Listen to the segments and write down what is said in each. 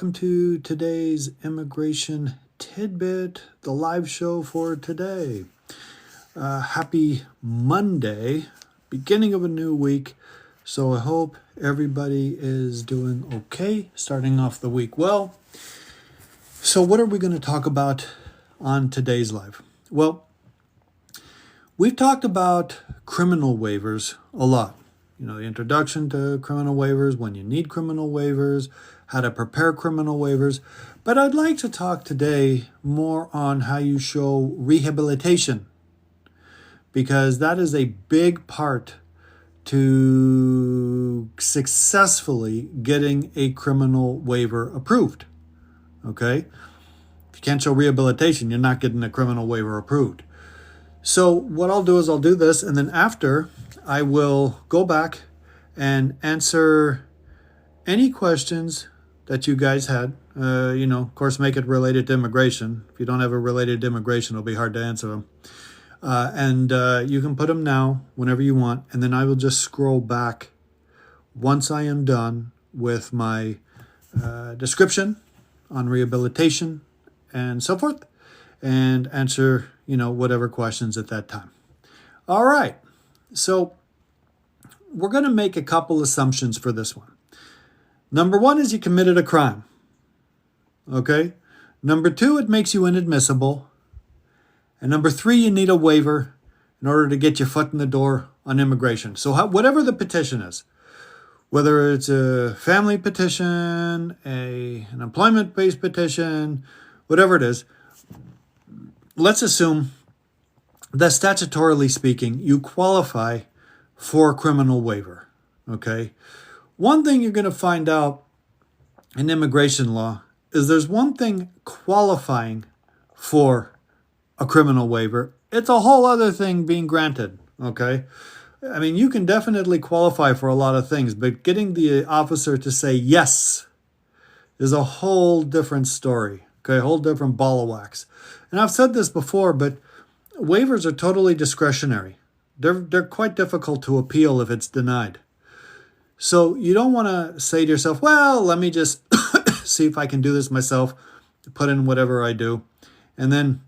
welcome to today's Immigration Tidbit, the live show for today. Happy Monday, beginning of a new week. So I hope everybody is doing okay, starting off the week well. So what are we going to talk about on today's live? Well, we've talked about criminal waivers a lot. You know, the introduction to criminal waivers, when you need criminal waivers, how to prepare criminal waivers. But I'd like to talk today more on how you show rehabilitation, because that is a big part to successfully getting a criminal waiver approved. Okay? If you can't show rehabilitation, you're not getting a criminal waiver approved. So what I'll do is I'll do this, and then after I will go back and answer any questions that you guys had. Of course, make it related to immigration. If you don't have it related to immigration, it'll be hard to answer them. And you can put them now, whenever you want, and then I will just scroll back once I am done with my description on rehabilitation and so forth, and answer, whatever questions at that time. All right. So we're going to make a couple assumptions for this one. Number one is you committed a crime. Okay. Number two, it makes you inadmissible. And number three, you need a waiver in order to get your foot in the door on immigration. So whatever the petition is, whether it's a family petition, an employment-based petition, whatever it is, let's assume that statutorily speaking, you qualify for a criminal waiver, okay? One thing you're going to find out in immigration law is there's one thing qualifying for a criminal waiver. It's a whole other thing being granted, okay? I mean, you can definitely qualify for a lot of things, but getting the officer to say yes is a whole different story, okay? A whole different ball of wax. And I've said this before, but waivers are totally discretionary. They're quite difficult to appeal if it's denied. So you don't want to say to yourself, well, let me just see if I can do this myself, put in whatever I do. And then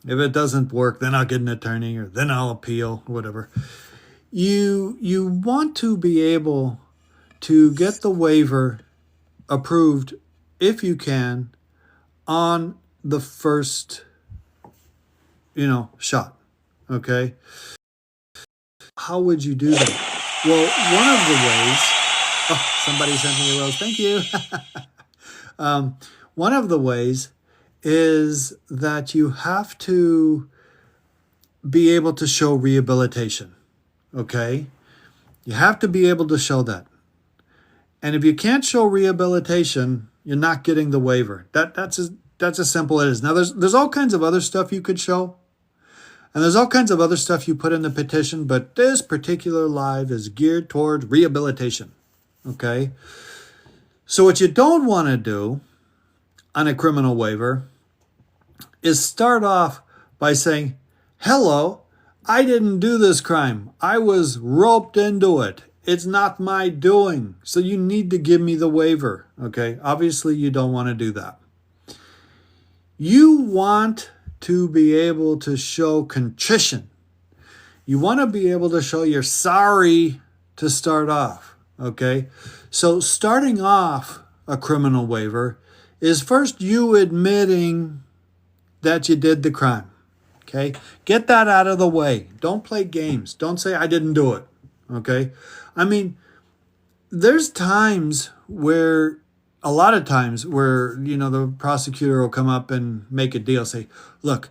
if it doesn't work, then I'll get an attorney, or then I'll appeal, or whatever. You want to be able to get the waiver approved, if you can, on the first, shot. Okay? How would you do that? Well, one of the ways, somebody sent me a rose, thank you. One of the ways is that you have to be able to show rehabilitation, okay? You have to be able to show that. And if you can't show rehabilitation, you're not getting the waiver. That's as simple as it is. Now, there's all kinds of other stuff you could show. And there's all kinds of other stuff you put in the petition, but this particular live is geared towards rehabilitation, okay? So what you don't want to do on a criminal waiver is start off by saying, hello, I didn't do this crime. I was roped into it. It's not my doing. So you need to give me the waiver, okay? Obviously, you don't want to do that. You want to be able to show contrition. You want to be able to show you're sorry to start off, okay? So starting off a criminal waiver is first you admitting that you did the crime, okay? Get that out of the way. Don't play games. Don't say, I didn't do it, okay? I mean, there's a lot of times where, the prosecutor will come up and make a deal, say, look,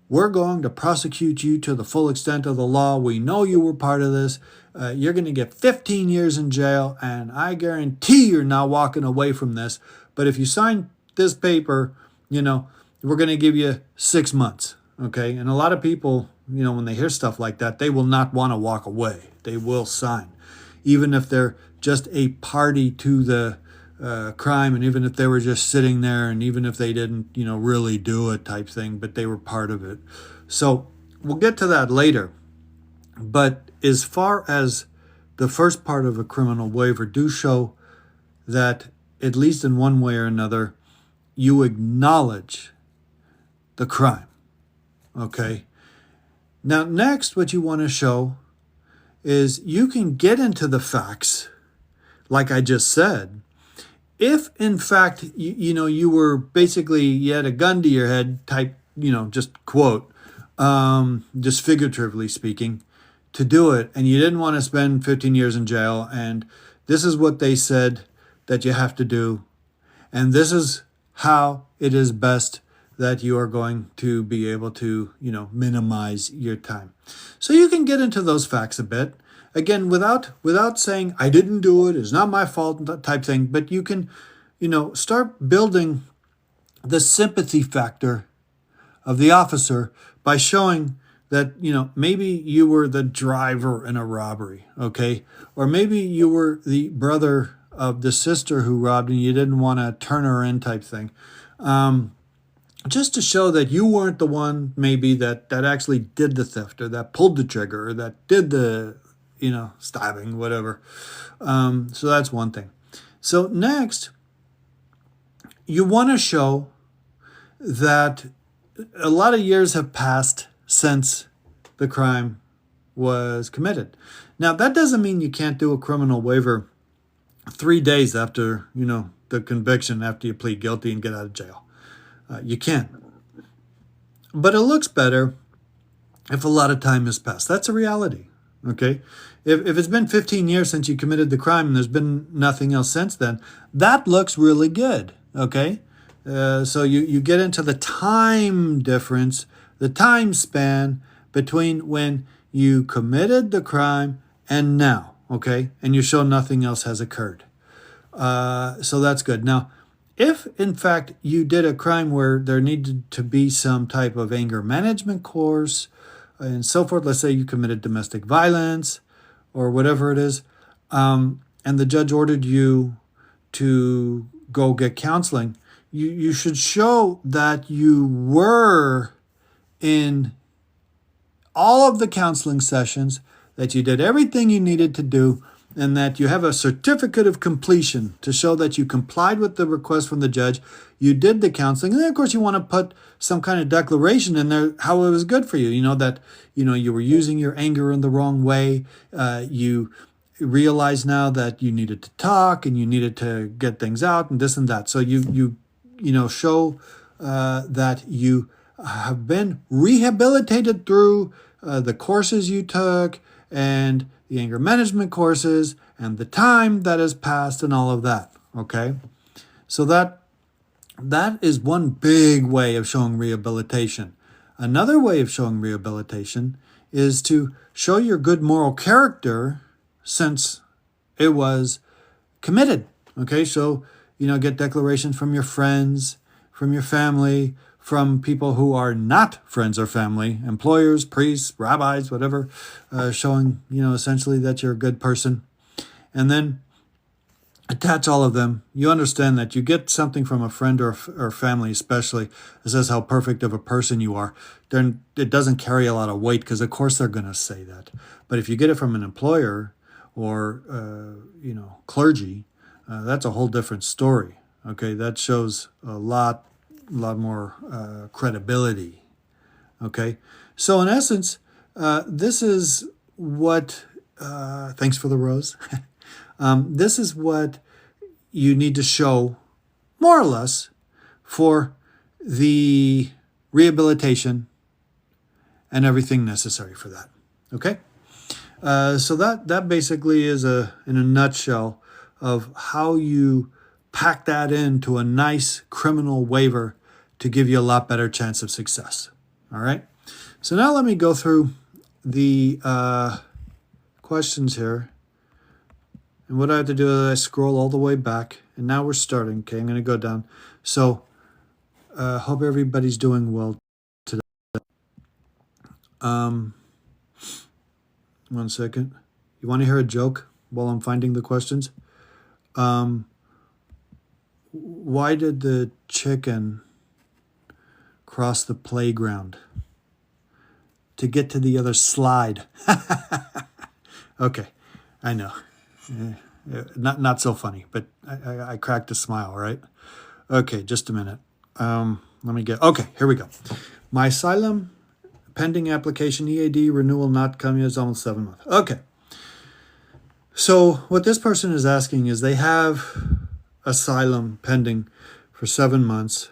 we're going to prosecute you to the full extent of the law. We know you were part of this. You're going to get 15 years in jail, and I guarantee you're not walking away from this. But if you sign this paper, we're going to give you 6 months, okay? And a lot of people, when they hear stuff like that, they will not want to walk away. They will sign, even if they're just a party to the crime, and even if they were just sitting there, and even if they didn't, really do it type thing, but they were part of it. So we'll get to that later. But as far as the first part of a criminal waiver, do show that at least in one way or another, you acknowledge the crime. Okay? Now, next, what you want to show is you can get into the facts, like I just said. If, in fact, you were basically, you had a gun to your head type, just quote, just figuratively speaking, to do it, and you didn't want to spend 15 years in jail, and this is what they said that you have to do, and this is how it is best that you are going to be able to, minimize your time. So you can get into those facts a bit. Again, without saying, I didn't do it, it's not my fault type thing, but you can, start building the sympathy factor of the officer by showing that, maybe you were the driver in a robbery, okay? Or maybe you were the brother of the sister who robbed and you didn't want to turn her in type thing. Just to show that you weren't the one maybe that actually did the theft or that pulled the trigger or that did the, stabbing, whatever. So that's one thing. So next, you want to show that a lot of years have passed since the crime was committed. Now, that doesn't mean you can't do a criminal waiver 3 days after, the conviction, after you plead guilty and get out of jail. You can. But it looks better if a lot of time has passed. That's a reality, okay? If it's been 15 years since you committed the crime and there's been nothing else since then, that looks really good, okay? So you get into the time difference, the time span between when you committed the crime and now, okay? And you show nothing else has occurred. So that's good. Now, if in fact you did a crime where there needed to be some type of anger management course and so forth, let's say you committed domestic violence or whatever it is, and the judge ordered you to go get counseling, you should show that you were in all of the counseling sessions, that you did everything you needed to do, and that you have a certificate of completion to show that you complied with the request from the judge, you did the counseling, and then of course you want to put some kind of declaration in there how it was good for you, that you were using your anger in the wrong way, you realize now that you needed to talk and you needed to get things out and this and that. So you show that you have been rehabilitated through the courses you took and the anger management courses and the time that has passed and all of that, okay? So that is one big way of showing rehabilitation. Another way of showing rehabilitation is to show your good moral character since it was committed, okay? So, get declarations from your friends, from your family, from people who are not friends or family, employers, priests, rabbis, whatever, showing, essentially that you're a good person. And then attach all of them. You understand that you get something from a friend or family especially that says how perfect of a person you are, then it doesn't carry a lot of weight because, of course, they're going to say that. But if you get it from an employer or, clergy, that's a whole different story. Okay, that shows a lot more credibility. Okay, so in essence, this is what. Thanks for the rose. This is what you need to show, more or less, for the rehabilitation and everything necessary for that. Okay, so that basically is in a nutshell of how you pack that into a nice criminal waiver to give you a lot better chance of success. All right. So now let me go through the questions here. And what I have to do is I scroll all the way back. And now we're starting. Okay, I'm going to go down. So hope everybody's doing well today. 1 second. You want to hear a joke while I'm finding the questions? Why did the chicken cross the playground? To get to the other slide. Okay, I know. Not so funny, but I cracked a smile, right? Okay, just a minute. Okay, here we go. My asylum pending application EAD renewal not coming is almost 7 months. Okay. So what this person is asking is they have asylum pending for 7 months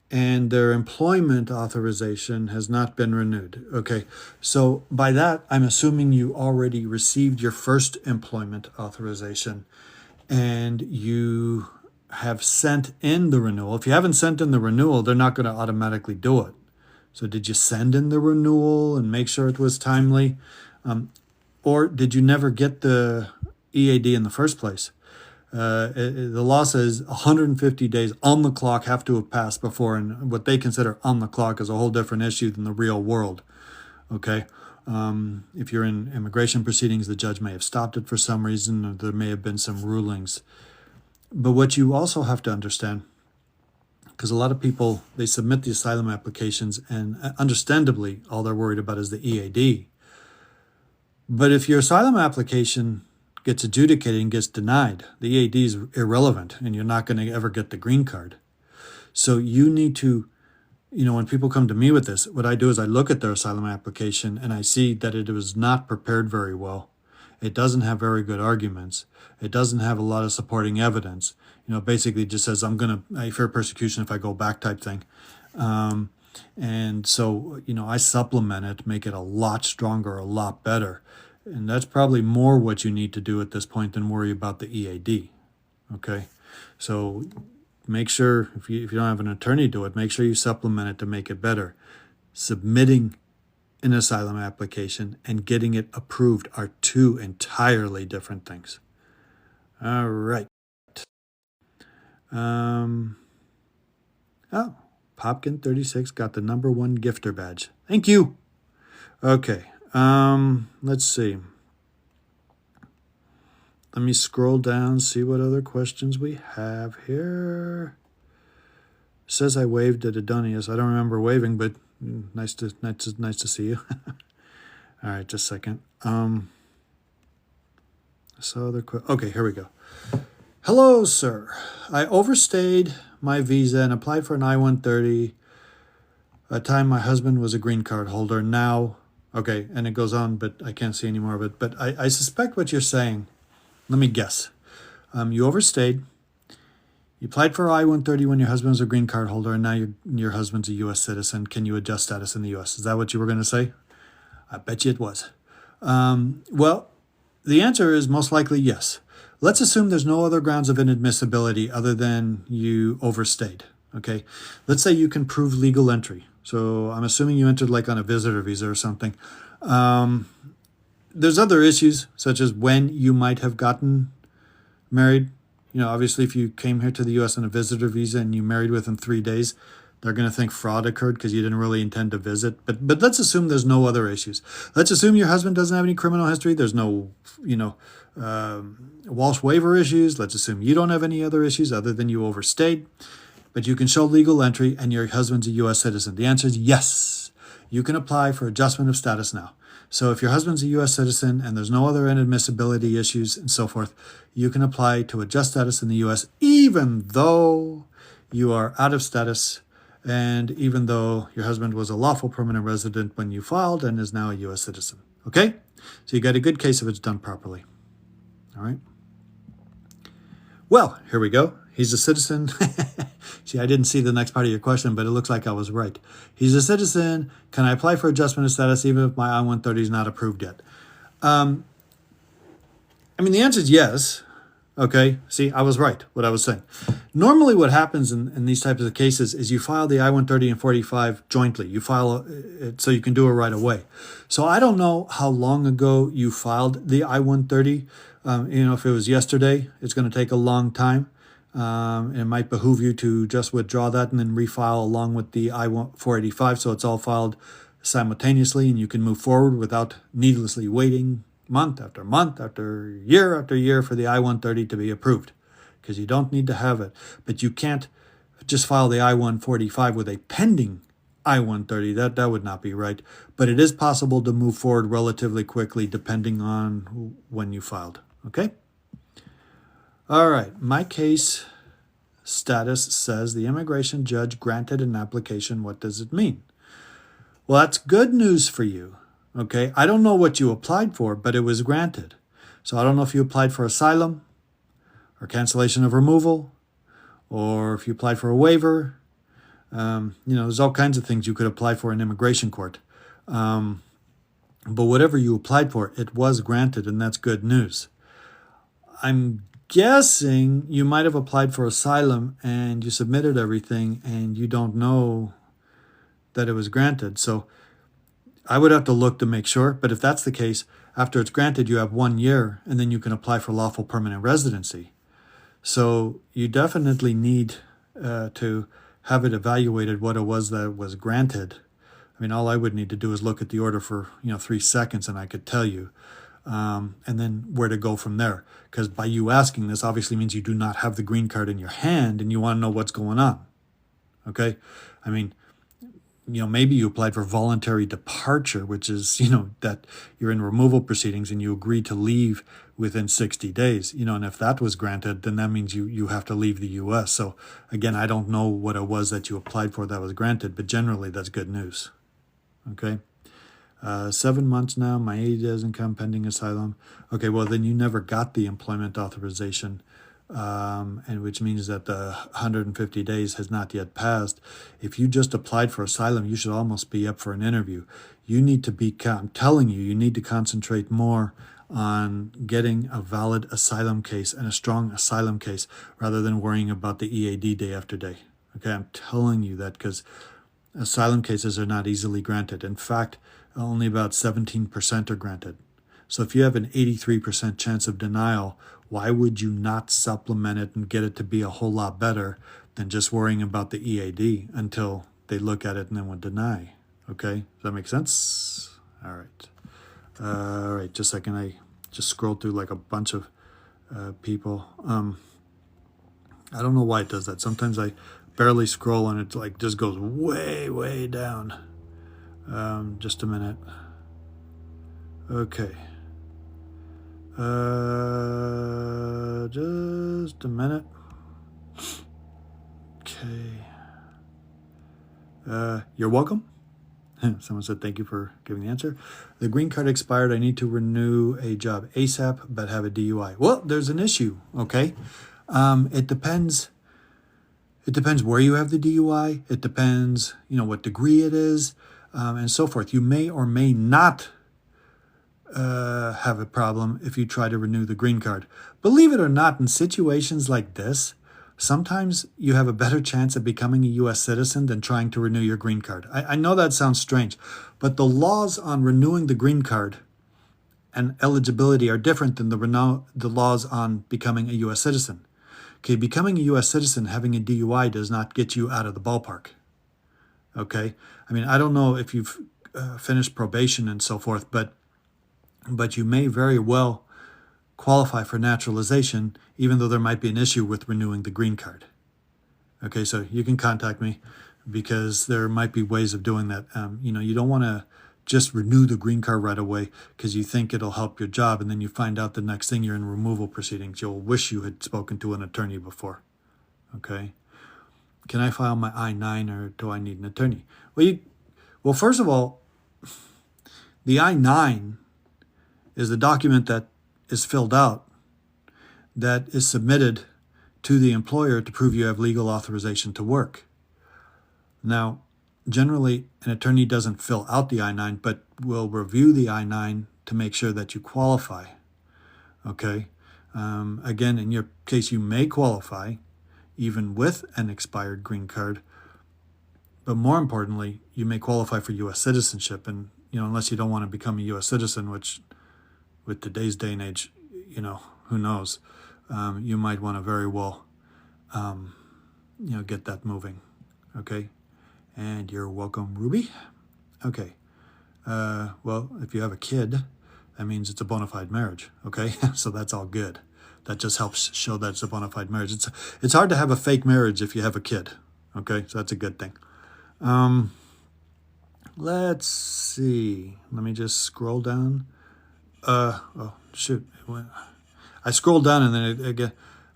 and their employment authorization has not been renewed. Okay, so by that, I'm assuming you already received your first employment authorization and you have sent in the renewal. If you haven't sent in the renewal, they're not going to automatically do it. So did you send in the renewal and make sure it was timely? Or did you never get the EAD in the first place? The law says 150 days on the clock have to have passed before, and what they consider on the clock is a whole different issue than the real world. Okay, if you're in immigration proceedings, the judge may have stopped it for some reason, or there may have been some rulings. But what you also have to understand, because a lot of people, they submit the asylum applications, and understandably, all they're worried about is the EAD. But if your asylum application gets adjudicated and gets denied, the EAD is irrelevant and you're not going to ever get the green card. So you need to, when people come to me with this, what I do is I look at their asylum application and I see that it was not prepared very well. It doesn't have very good arguments. It doesn't have a lot of supporting evidence. Basically just says, I fear persecution if I go back type thing. And so, I supplement it, make it a lot stronger, a lot better. And that's probably more what you need to do at this point than worry about the EAD. Okay? So make sure, if you don't have an attorney do it, make sure you supplement it to make it better. Submitting an asylum application and getting it approved are two entirely different things. All right. Popkin36 got the #1 gifter badge. Thank you. Okay. Let's see. Let me scroll down, see what other questions we have here. Says I waved at Adonius. I don't remember waving, but nice to see you. All right, just a second. Okay, here we go. Hello, sir. I overstayed my visa and applied for an I-130. A time my husband was a green card holder. Now, okay, and it goes on, but I can't see any more of it. But I suspect what you're saying. Let me guess. You overstayed. You applied for I-130 when your husband was a green card holder, and now your husband's a U.S. citizen. Can you adjust status in the U.S.? Is that what you were going to say? I bet you it was. Well, the answer is most likely yes. Let's assume there's no other grounds of inadmissibility other than you overstayed. Okay, let's say you can prove legal entry. So I'm assuming you entered like on a visitor visa or something. There's other issues, such as when you might have gotten married. Obviously, if you came here to the U.S. on a visitor visa and you married within 3 days, they're going to think fraud occurred because you didn't really intend to visit. But let's assume there's no other issues. Let's assume your husband doesn't have any criminal history. There's no, Walsh waiver issues. Let's assume you don't have any other issues other than you overstayed. But you can show legal entry and your husband's a U.S. citizen. The answer is yes. You can apply for adjustment of status now. So if your husband's a U.S. citizen and there's no other inadmissibility issues and so forth, you can apply to adjust status in the U.S. even though you are out of status and even though your husband was a lawful permanent resident when you filed and is now a U.S. citizen. Okay? So you got a good case if it's done properly. All right? Well, here we go. He's a citizen. See, I didn't see the next part of your question, but it looks like I was right. He's a citizen. Can I apply for adjustment of status even if my I-130 is not approved yet? The answer is yes. Okay, see, I was right, what I was saying. Normally what happens in these types of cases is you file the I-130 and 45 jointly. You file it so you can do it right away. So I don't know how long ago you filed the I-130. If it was yesterday, it's going to take a long time. It might behoove you to just withdraw that and then refile along with the I-485 so it's all filed simultaneously and you can move forward without needlessly waiting month after year for the I-130 to be approved because you don't need to have it. But you can't just file the I-145 with a pending I-130. That would not be right. But it is possible to move forward relatively quickly depending on when you filed. Okay? All right, my case status says the immigration judge granted an application. What does it mean? Well, that's good news for you. Okay, I don't know what you applied for, but it was granted. So I don't know if you applied for asylum or cancellation of removal, or if you applied for a waiver. There's all kinds of things you could apply for in immigration court. But whatever you applied for, it was granted, and that's good news. I'm guessing you might have applied for asylum and you submitted everything and you don't know that it was granted. So I would have to look to make sure. But if that's the case, after it's granted, you have 1 year and then you can apply for lawful permanent residency. So you definitely need to have it evaluated what it was that was granted. I mean, all I would need to do is look at the order for 3 seconds and I could tell you. And then where to go from there. Because by you asking this obviously means you do not have the green card in your hand and you want to know what's going on. Okay? I mean, maybe you applied for voluntary departure, which is, that you're in removal proceedings and you agree to leave within 60 days. And if that was granted, then that means you have to leave the U.S. So again, I don't know what it was that you applied for that was granted, but generally that's good news. Okay? 7 months now, my age hasn't come pending asylum. Okay, well then you never got the employment authorization, and which means that the 150 days has not yet passed. If you just applied for asylum, you should almost be up for an interview. You need to be, I'm telling you, you need to concentrate more on getting a valid asylum case and a strong asylum case rather than worrying about the EAD day after day. Okay, I'm telling you that because asylum cases are not easily granted. In fact, only about 17% are granted. So if you have an 83% chance of denial, why would you not supplement it and get it to be a whole lot better than just worrying about the EAD until they look at it and then would deny? Okay, does that make sense? All right. All right, just a second. I just scrolled through like a bunch of people. I don't know why it does that. Sometimes I barely scroll and it like just goes way, way down. Just a minute. Okay. Just a minute. Okay. You're welcome. Someone said thank you for giving the answer. The green card expired. I need to renew a job ASAP, but have a DUI. Well, there's an issue. Okay. It depends. It depends where you have the DUI. It depends, what degree it is. And so forth. You may or may not have a problem if you try to renew the green card. Believe it or not, in situations like this, sometimes you have a better chance of becoming a U.S. citizen than trying to renew your green card. I know that sounds strange, but the laws on renewing the green card and eligibility are different than the laws on becoming a U.S. citizen. Okay, becoming a U.S. citizen, having a DUI does not get you out of the ballpark. Okay, I mean, I don't know if you've finished probation and so forth, but you may very well qualify for naturalization, even though there might be an issue with renewing the green card. Okay, so you can contact me because there might be ways of doing that. You don't want to just renew the green card right away because you think it'll help your job, and then you find out the next thing you're in removal proceedings. You'll wish you had spoken to an attorney before. Okay. Can I file my I-9 or do I need an attorney? Well, first of all, the I-9 is the document that is filled out that is submitted to the employer to prove you have legal authorization to work. Now, generally, an attorney doesn't fill out the I-9, but will review the I-9 to make sure that you qualify. Okay? Again, in your case, you may qualify even with an expired green card. But more importantly, you may qualify for U.S. citizenship. And, unless you don't want to become a U.S. citizen, which with today's day and age, who knows, you might want to very well, get that moving. Okay. And you're welcome, Ruby. Okay. Well, if you have a kid, that means it's a bona fide marriage. Okay. So that's all good. That just helps show that it's a bona fide marriage. It's hard to have a fake marriage if you have a kid. Okay, so that's a good thing. Let's see. Let me just scroll down. Oh, shoot. I scrolled down and then again.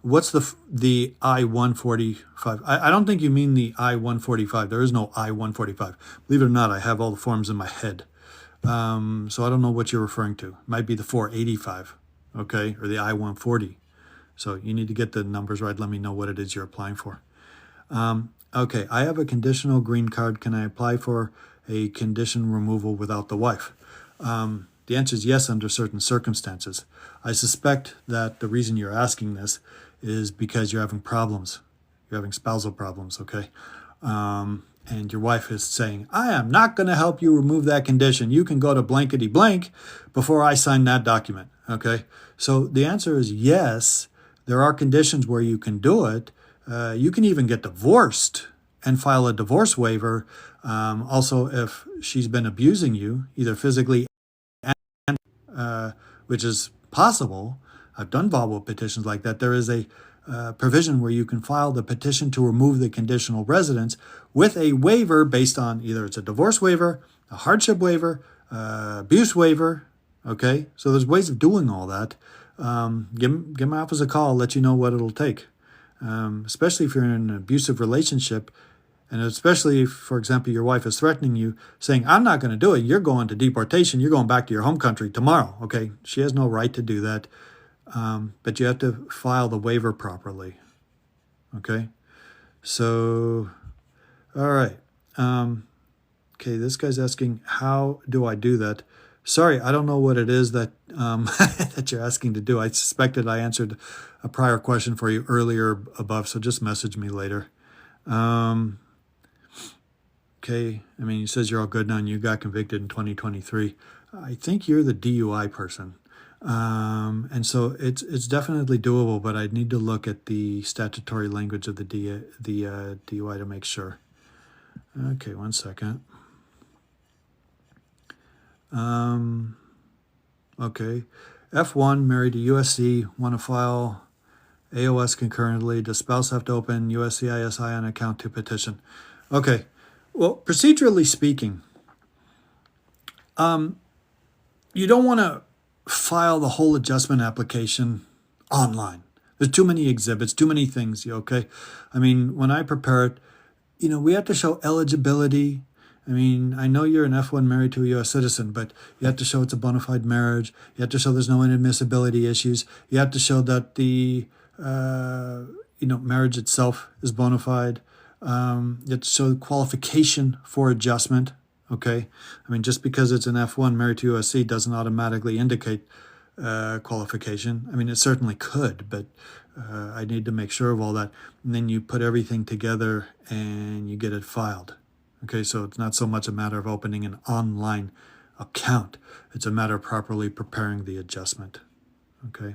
what's the I-145? I don't think you mean the I-145. There is no I-145. Believe it or not, I have all the forms in my head. So I don't know what you're referring to. It might be the 485, okay, or the I-140. So you need to get the numbers right. Let me know what it is you're applying for. Okay, I have a conditional green card. Can I apply for a condition removal without the wife? The answer is yes, under certain circumstances. I suspect that the reason you're asking this is because you're having problems. You're having spousal problems, okay? And your wife is saying, I am not going to help you remove that condition. You can go to blankety blank before I sign that document, okay? So the answer is yes. There are conditions where you can do it. You can even get divorced and file a divorce waiver. Also, if she's been abusing you, either physically and which is possible. I've done VAWA petitions like that. There is a provision where you can file the petition to remove the conditional residence with a waiver based on either it's a divorce waiver, a hardship waiver, abuse waiver. Okay, so there's ways of doing all that. Give my office a call. I'll let you know what it'll take. Especially if you're in an abusive relationship, and especially if, for example, your wife is threatening you, saying, I'm not going to do it. You're going to deportation. You're going back to your home country tomorrow. Okay, she has no right to do that. But you have to file the waiver properly. Okay, so, all right. Okay, this guy's asking, how do I do that? Sorry, I don't know what it is that that you're asking to do. I suspected I answered a prior question for you earlier above, so just message me later. Okay, I mean, he says you're all good now and you got convicted in 2023. I think you're the DUI person. And so it's definitely doable, but I'd need to look at the statutory language of the DUI to make sure. Okay, one second. Okay, F1, married to USC, want to file AOS concurrently. Does spouse have to open USCIS on account to petition? Okay, well, procedurally speaking, you don't want to file the whole adjustment application online. There's too many exhibits, too many things, okay? I mean, when I prepare it, we have to show eligibility. I mean, I know you're an F1 married to a U.S. citizen, but you have to show it's a bona fide marriage. You have to show there's no inadmissibility issues. You have to show that the, marriage itself is bona fide. You have to show qualification for adjustment, okay? I mean, just because it's an F1 married to USC doesn't automatically indicate qualification. I mean, it certainly could, but I need to make sure of all that. And then you put everything together and you get it filed. Okay, so it's not so much a matter of opening an online account. It's a matter of properly preparing the adjustment. Okay,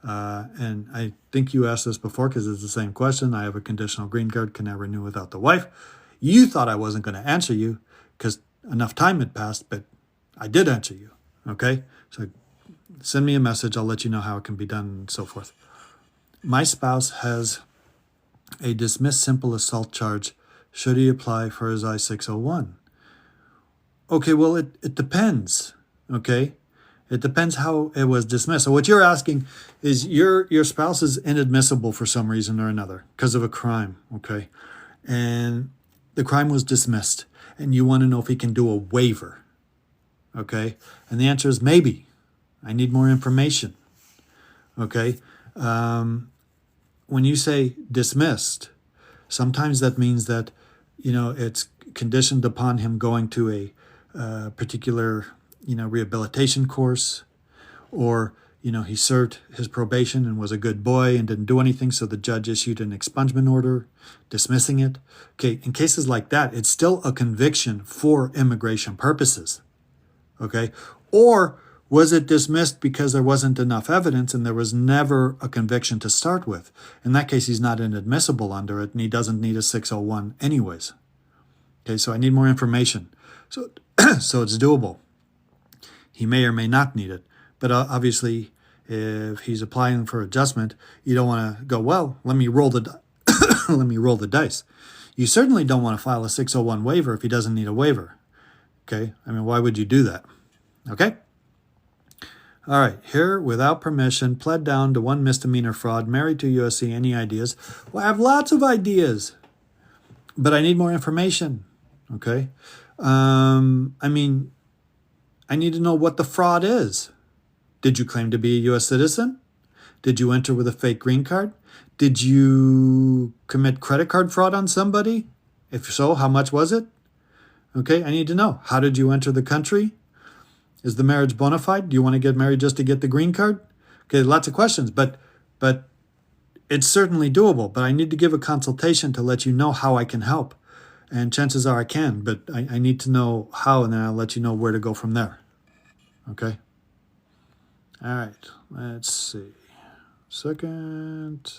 and I think you asked this before because it's the same question. I have a conditional green card. Can I renew without the wife? You thought I wasn't going to answer you because enough time had passed, but I did answer you. Okay, so send me a message. I'll let you know how it can be done and so forth. My spouse has a dismissed simple assault charge. Should he apply for his I-601? Okay, well, it depends, okay? It depends how it was dismissed. So what you're asking is your spouse is inadmissible for some reason or another because of a crime, okay? And the crime was dismissed, and you want to know if he can do a waiver, okay? And the answer is maybe. I need more information, okay? When you say dismissed, sometimes that means that it's conditioned upon him going to a particular, rehabilitation course, or, he served his probation and was a good boy and didn't do anything, so the judge issued an expungement order dismissing it. Okay, in cases like that, it's still a conviction for immigration purposes, okay? Or was it dismissed because there wasn't enough evidence and there was never a conviction to start with? In that case, he's not inadmissible under it, and he doesn't need a 601 anyways. Okay, so I need more information. So, so it's doable. He may or may not need it. But obviously, if he's applying for adjustment, you don't want to go, well, let me roll the let me roll the dice. You certainly don't want to file a 601 waiver if he doesn't need a waiver. Okay, I mean, why would you do that? Okay. All right, here without permission, pled down to one misdemeanor fraud, married to USC. Any ideas? Well, I have lots of ideas, but I need more information. Okay. I mean, I need to know what the fraud is. Did you claim to be a U.S. citizen? Did you enter with a fake green card? Did you commit credit card fraud on somebody? If so, how much was it? Okay, I need to know. How did you enter the country? Is the marriage bona fide? Do you want to get married just to get the green card? Okay, lots of questions, but it's certainly doable. But I need to give a consultation to let you know how I can help. And chances are I can, but I need to know how, and then I'll let you know where to go from there. Okay? All right, let's see. Second.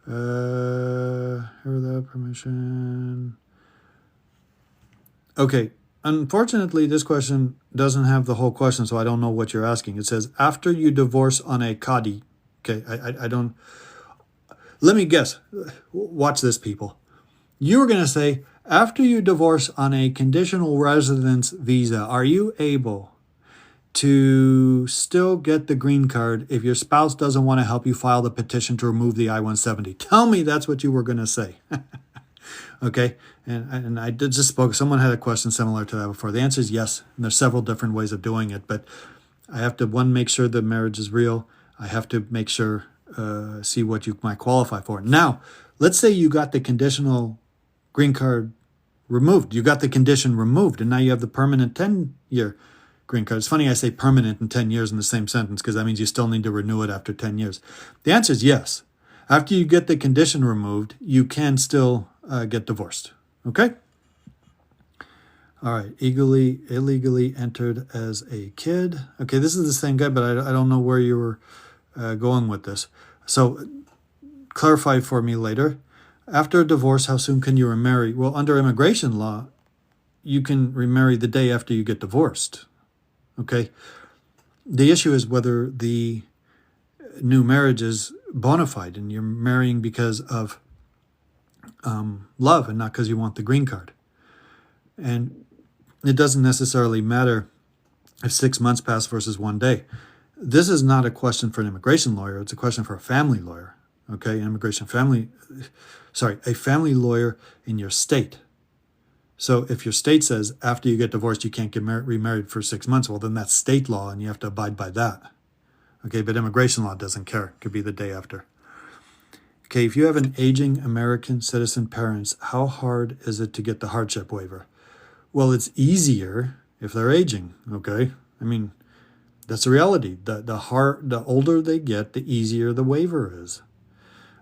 Here without permission. Okay, unfortunately, this question doesn't have the whole question, so I don't know what you're asking. It says, after you divorce on a kadi. Okay, I don't. Let me guess. Watch this, people. You were going to say, after you divorce on a conditional residence visa, are you able to still get the green card if your spouse doesn't want to help you file the petition to remove the I-170? Tell me that's what you were going to say. Okay, and I did just spoke. Someone had a question similar to that before. The answer is yes, and there's several different ways of doing it, but I have to, one, make sure the marriage is real. I have to make sure, see what you might qualify for. Now, let's say you got the conditional green card removed. You got the condition removed, and now you have the permanent 10-year green card. It's funny I say permanent and 10 years in the same sentence because that means you still need to renew it after 10 years. The answer is yes. After you get the condition removed, you can still get divorced. Okay? All right. Illegally entered as a kid. Okay, this is the same guy, but I don't know where you were going with this. So clarify for me later. After a divorce, how soon can you remarry? Well, under immigration law, you can remarry the day after you get divorced. Okay? The issue is whether the new marriage is bona fide and you're marrying because of love and not because you want the green card. And it doesn't necessarily matter if 6 months pass versus 1 day. This is not a question for an immigration lawyer. It's a question for a family lawyer. Okay, a family lawyer in your state. So if your state says after you get divorced you can't get remarried for 6 months, well then that's state law and you have to abide by that. Okay, but immigration law doesn't care. It could be the day after. Okay, if you have an aging American citizen parents, how hard is it to get the hardship waiver? Well, it's easier if they're aging, okay? I mean, that's the reality. The older they get, the easier the waiver is.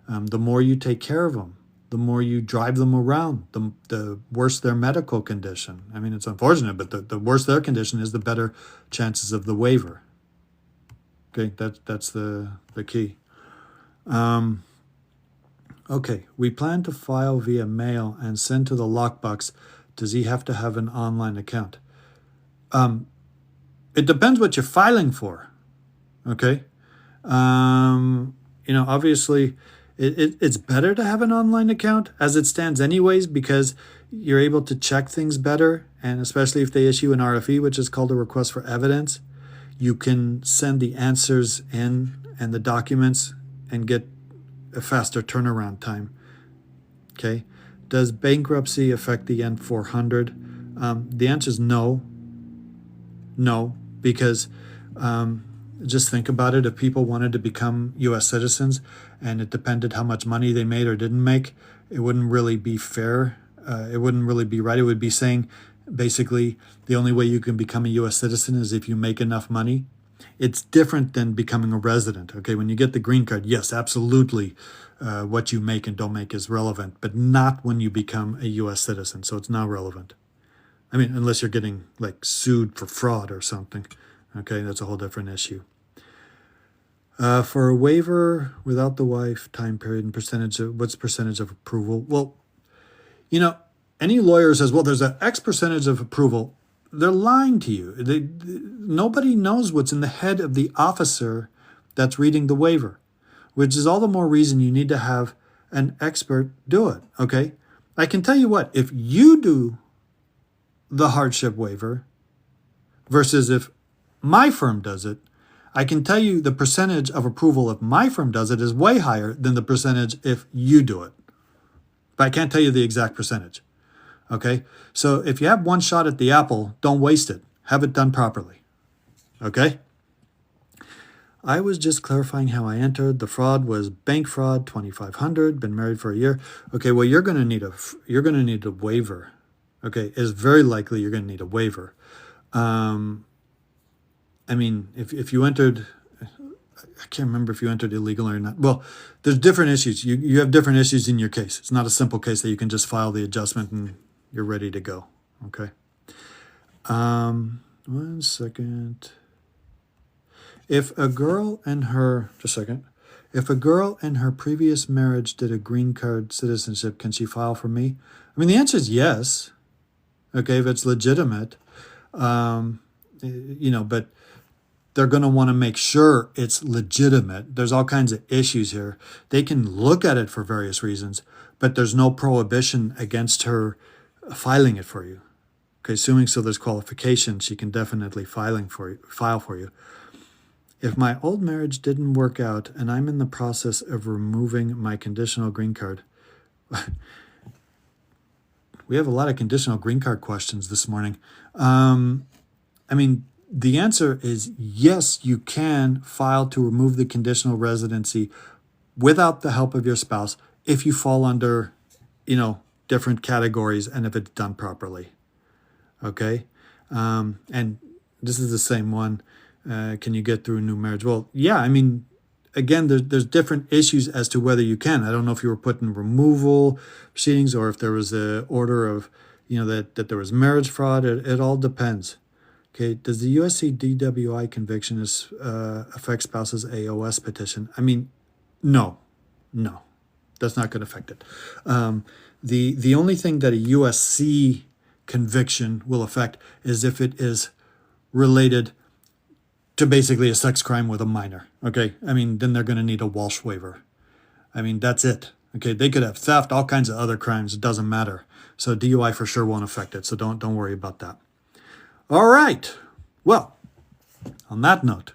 The more you take care of them, the more you drive them around, the worse their medical condition. I mean, it's unfortunate, but the worse their condition is, the better chances of the waiver. Okay, that's the key. Okay, we plan to file via mail and send to the lockbox. Does he have to have an online account? It depends what you're filing for. Okay, obviously, it's better to have an online account as it stands anyways, because you're able to check things better, and especially if they issue an RFE, which is called a request for evidence, you can send the answers in and the documents and get a faster turnaround time. Okay. Does bankruptcy affect the N-400? The answer is no. No, because just think about it. If people wanted to become U.S. citizens and it depended how much money they made or didn't make, it wouldn't really be fair. It wouldn't really be right. It would be saying, basically, the only way you can become a U.S. citizen is if you make enough money. It's different than becoming a resident. Okay, when you get the green card, yes, absolutely, what you make and don't make is relevant, but not when you become a U.S. citizen. So it's not relevant. I mean, unless you're getting sued for fraud or something. Okay, that's a whole different issue. For a waiver without the wife, time period and what's percentage of approval? Well, any lawyer says, well, there's an X percentage of approval. They're lying to you. Nobody knows what's in the head of the officer that's reading the waiver, which is all the more reason you need to have an expert do it, okay? I can tell you what, if you do the hardship waiver versus if my firm does it, I can tell you the percentage of approval if my firm does it is way higher than the percentage if you do it. But I can't tell you the exact percentage. Okay? So if you have one shot at the apple, don't waste it. Have it done properly. Okay? I was just clarifying how I entered. The fraud was bank fraud, 2,500. Been married for a year. Okay, well you're going to need a waiver. Okay, it's very likely you're going to need a waiver. I mean, if you entered, I can't remember if you entered illegal or not. Well, there's different issues. You have different issues in your case. It's not a simple case that you can just file the adjustment and you're ready to go. Okay. 1 second. If a girl and her previous marriage did a green card citizenship, can she file for me? I mean, the answer is yes. Okay, if it's legitimate, but they're going to want to make sure it's legitimate. There's all kinds of issues here. They can look at it for various reasons, but there's no prohibition against her filing it for you. Okay, assuming so there's qualification, she can definitely file for you. If my old marriage didn't work out and I'm in the process of removing my conditional green card, we have a lot of conditional green card questions this morning. The answer is yes, you can file to remove the conditional residency without the help of your spouse if you fall under, different categories and if it's done properly. Okay? And this is the same one. Can you get through a new marriage? Well, yeah, again, there's different issues as to whether you can. I don't know if you were put in removal proceedings or if there was an order of, that there was marriage fraud. It all depends. Okay, does the USC DWI conviction affect spouse's AOS petition? No, that's not going to affect it. The only thing that a USC conviction will affect is if it is related to basically a sex crime with a minor. Okay, then they're going to need a Walsh waiver. That's it. Okay, they could have theft, all kinds of other crimes. It doesn't matter. So DUI for sure won't affect it. So don't worry about that. All right. Well, on that note,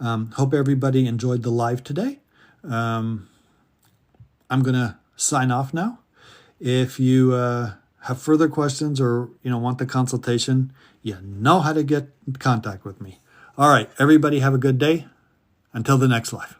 hope everybody enjoyed the live today. I'm going to sign off now. If you have further questions or want the consultation, you know how to get in contact with me. All right, everybody have a good day. Until the next live.